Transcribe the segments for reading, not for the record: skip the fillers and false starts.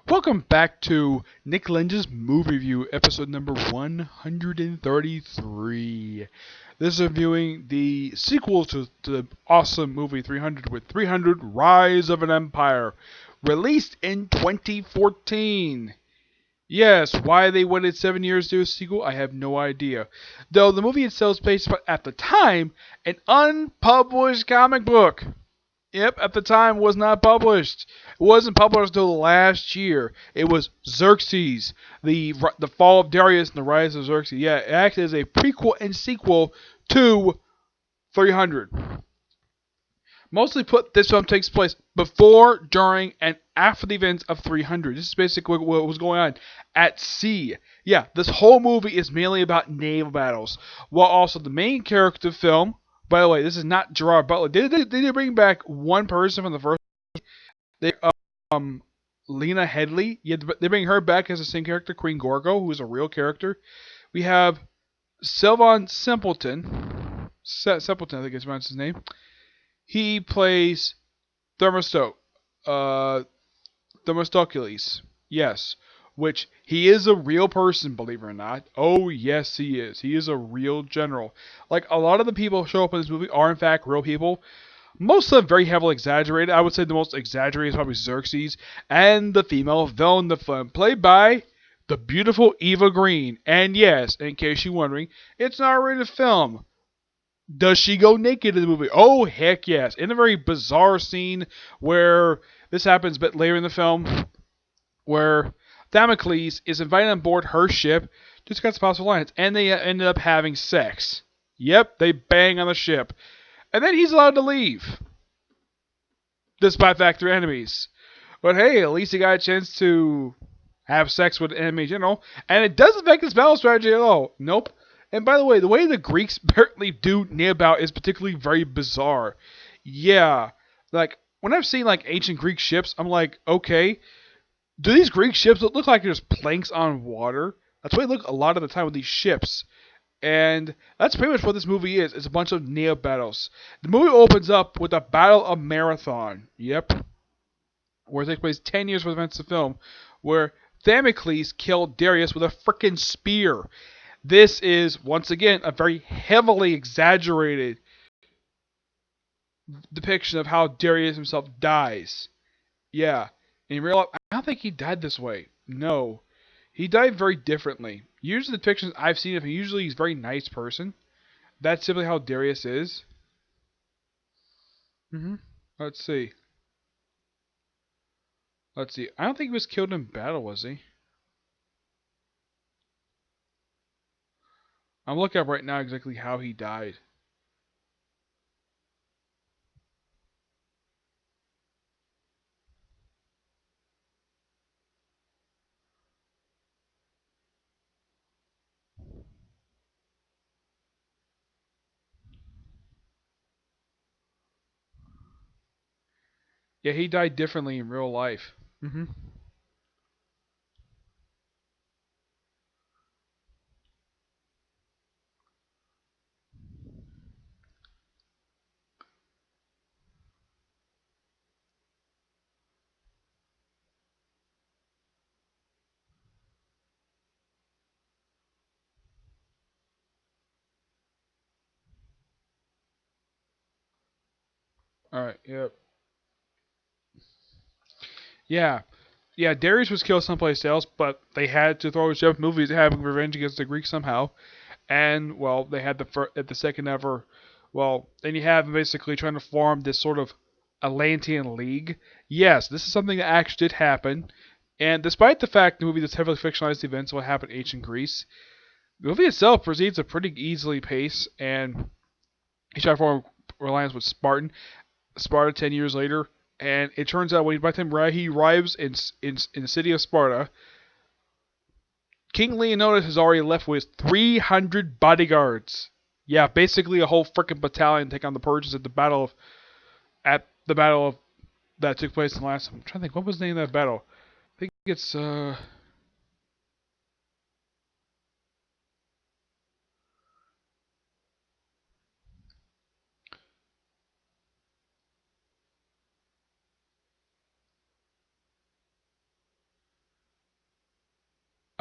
Welcome back to Nick Lenz's movie review, episode number 133. This is reviewing the sequel to the awesome movie 300 with 300 Rise of an Empire, released in 2014. Yes, why they waited 7 years to do a sequel, I have no idea. Though the movie itself is based on, at the time, an unpublished comic book. Yep, at the time was not published. It wasn't published until last year. It was Xerxes, the fall of Darius and the rise of Xerxes. Yeah, it acted as a prequel and sequel to 300. Mostly put, this film takes place before, during, and after the events of 300. This is basically what was going on at sea. Yeah, this whole movie is mainly about naval battles, while also the main character of the film. By the way, this is not Gerard Butler. They did bring back one person from the first. They Lena Headey. Yeah, they bring her back as the same character, Queen Gorgo, who is a real character. We have Sylvan Simpleton. Simpleton, I think is his name. He plays Thermostoke. Uh, Themistocles. Yes. Which he is a real person, believe it or not. Oh, yes, he is. He is a real general. Like, a lot of the people who show up in this movie are, in fact, real people. Most of them very heavily exaggerated. I would say the most exaggerated is probably Xerxes and the female villain of the film, played by the beautiful Eva Green. And yes, in case you're wondering, it's an R-rated film. Does she go naked in the movie? Oh, heck yes. In a very bizarre scene where this happens a bit later in the film, where Damocles is invited on board her ship to discuss possible alliance, and they ended up having sex. Yep, they bang on the ship. And then he's allowed to leave, despite the fact they're enemies. But hey, at least he got a chance to have sex with an enemy general, and it doesn't affect his battle strategy at all. Nope. And by the way the Greeks apparently do nail battle is particularly very bizarre. Yeah, like when I've seen like ancient Greek ships, I'm like, okay, do these Greek ships look like there's planks on water? That's what they look a lot of the time with these ships. And that's pretty much what this movie is. It's a bunch of nail battles. The movie opens up with a battle of Marathon. Yep. Where it takes place 10 years before the events of the film. Where Damocles killed Darius with a frickin' spear. This is, once again, a very heavily exaggerated depiction of how Darius himself dies. Yeah. In real life, I don't think he died this way. No. He died very differently. Usually the depictions I've seen of him, usually he's a very nice person. That's simply how Darius is. hmm Let's see. Let's see. I don't think he was killed in battle, was he? I'm looking up right now exactly how he died. Yeah, he died differently in real life. hmm Alright, yep. Yeah. Yeah, Darius was killed someplace else, but they had to throw a Jeff movies having revenge against the Greeks somehow. And, well, they had at the second ever. Well, then you have them basically trying to form this sort of Atlantean League. Yes, this is something that actually did happen. And despite the fact the movie does heavily fictionalized events of what happened in ancient Greece, the movie itself proceeds a pretty easily pace, and he tried to form alliance with Sparta 10 years later, and it turns out when by the time he arrives in the city of Sparta, King Leonidas has already left with 300 bodyguards. Yeah, basically a whole freaking battalion to take on the Persians at the battle of that took place in the last. I'm trying to think what was the name of that battle. I think it's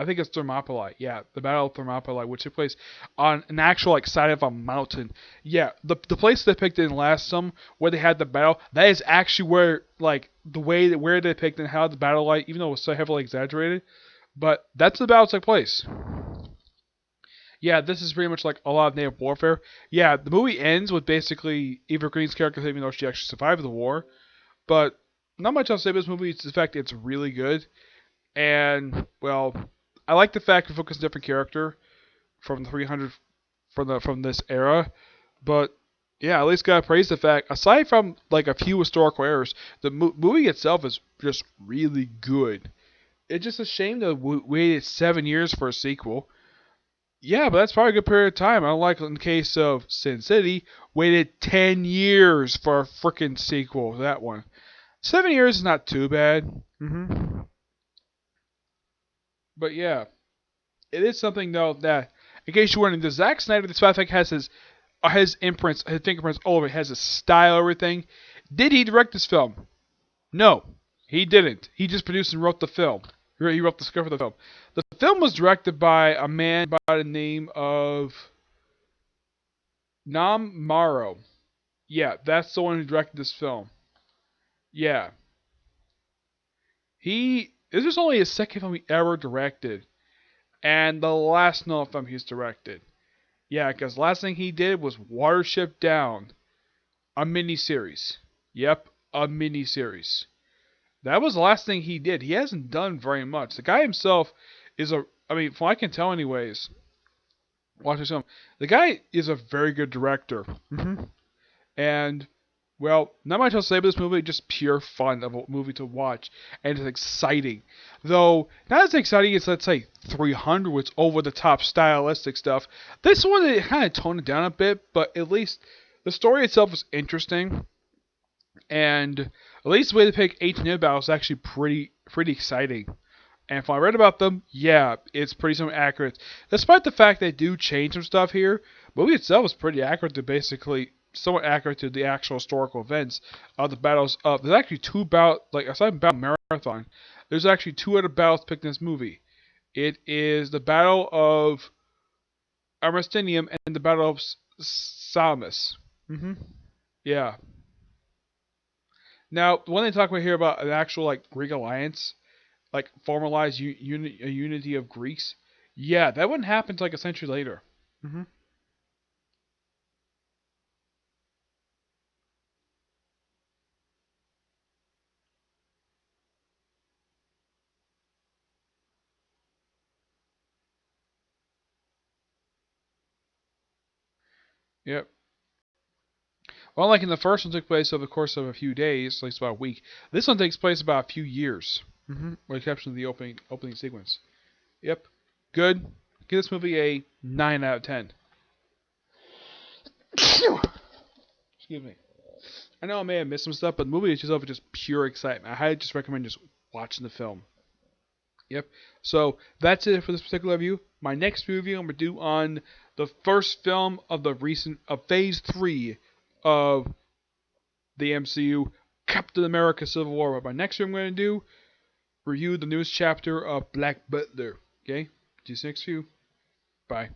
I think it's Thermopylae. Yeah, the Battle of Thermopylae, which took place on an actual like side of a mountain. Yeah, the place they picked in last sum where they had the battle, that is actually where like the way that where they picked and how the battle like, even though it was so heavily exaggerated, but that's the battle took place. Yeah, this is pretty much like a lot of native warfare. Yeah, the movie ends with basically Eva Green's character, even though she actually survived the war. But not much else to say about this movie. It's the fact it's really good. And well, I like the fact it focuses on a different character from the 300 from this era. But yeah, at least gotta praise the fact. Aside from like a few historical errors, the movie itself is just really good. It's just a shame that we waited 7 years for a sequel. Yeah, but that's probably a good period of time. Unlike in the case of Sin City, waited 10 years for a freaking sequel to that one. 7 years is not too bad. But yeah, it is something though that, in case you're wondering, the Zack Snyder, this fact has his imprints, his fingerprints all over it, has his style, everything. Did he direct this film? No, he didn't. He just produced and wrote the film. He wrote the script for the film. The film was directed by a man by the name of Nam Morrow. Yeah, that's the one who directed this film. Yeah. This is only his second film he ever directed. And the last no film he's directed. Yeah, because last thing he did was Watership Down. A miniseries. Yep, a miniseries. That was the last thing he did. He hasn't done very much. The guy himself is I mean, from what I can tell anyways, watching some, the guy is a very good director. And, well, not much else to say about this movie, just pure fun of a movie to watch. And it's exciting. Though, not as exciting as, let's say, 300, with over the top stylistic stuff. This one, it kind of toned it down a bit, but at least the story itself is interesting. And at least the way they pick 18 battles is actually pretty exciting. And if I read about them, yeah, it's pretty somewhat accurate. Despite the fact they do change some stuff here, the movie itself is pretty accurate to basically somewhat accurate to the actual historical events of the battles of. There's actually two aside from Battle Marathon, there's actually two other battles picked in this movie. It is the Battle of Armistinium and the Battle of Salamis. Yeah. Now, when they talk about here about an actual like Greek alliance, like formalized a unity of Greeks, yeah, that wouldn't happen until like a century later. hmm Yep. Well, like in the first one took place over the course of a few days, at least about a week. This one takes place about a few years, with the exception of the opening sequence. Yep. Good. Give this movie a 9 out of 10. Excuse me. I know I may have missed some stuff, but the movie itself is just pure excitement. I highly just recommend just watching the film. Yep. So that's it for this particular review. My next review I'm gonna do on the first film of the recent of Phase 3 of the MCU, Captain America: Civil War. But my next review I'm gonna do review the newest chapter of Black Butler. Okay. See you next review. Bye.